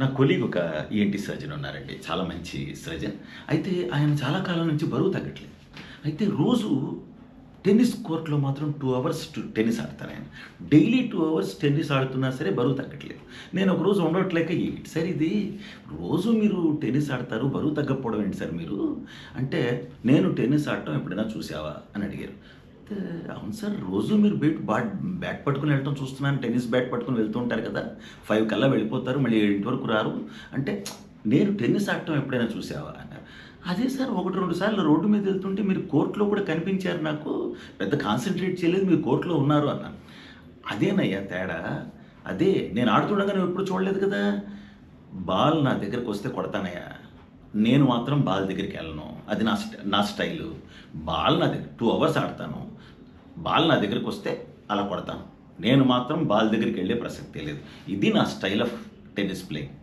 నా కొలీగ్ ఒక ENT surgeon ఉన్నారండి. చాలా మంచి సర్జన్. అయితే ఆయన చాలా కాలం నుంచి బరువు తగ్గట్లేదు. అయితే రోజు టెన్నిస్ కోర్ట్‌లో మాత్రం 2 అవర్స్ టెన్నిస్ ఆడతారాయన. డైలీ 2 అవర్స్ టెన్నిస్ ఆడుతున్నా సరే బరువు తగ్గట్లేదు. నేను ఒకరోజు ఉండట్లేక ఏంటి సార్ ఇది? రోజు మీరు టెన్నిస్ ఆడతారు, బరువు తగ్గకపోవడం ఏంటి సార్ మీరు? అంటే నేను టెన్నిస్ ఆడటం ఎప్పుడైనా చూసావా? అని అడిగారు. అయితే అవును సార్, రోజు మీరు బ్యాట్ పట్టుకొని వెళ్ళటం చూస్తున్నాను. టెన్నిస్ బ్యాట్ పట్టుకొని వెళ్తూ ఉంటారు కదా! 5 కల్లా వెళ్ళిపోతారు. మళ్ళీ 7 వరకు రారు. అంటే నేను టెన్నిస్ ఆడటం ఎప్పుడైనా చూసావా? అన్నారు. అదే సార్ 1, 2 సార్లు రోడ్డు మీద వెళ్తుంటే మీరు కోర్ట్‌లో కూడా కనిపించారు నాకు. పెద్ద కాన్సంట్రేట్ చేయలేదు. మీరు కోర్ట్‌లో ఉన్నారు అన్నాను. అదేనయ్యా తేడా. అదే నేను ఆడుతుండగా నువ్వెప్పుడు చూడలేదు కదా! బాల్ నా దగ్గరకొస్తే కొడతానయ్యా. నేను మాత్రం బాల్ దగ్గరికెళ్ళను. అది నా స్టైలు. బాల్ నా దగ్గర 2 అవర్స్ ఆడతాను. బాల్ నా దగ్గరకొస్తే అలా కొడతాను. నేను మాత్రం బాల్ దగ్గరికెళ్ళే ప్రసక్తే లేదు. ఇది నా స్టైల్ ఆఫ్ టెన్నిస్ ప్లేయింగ్.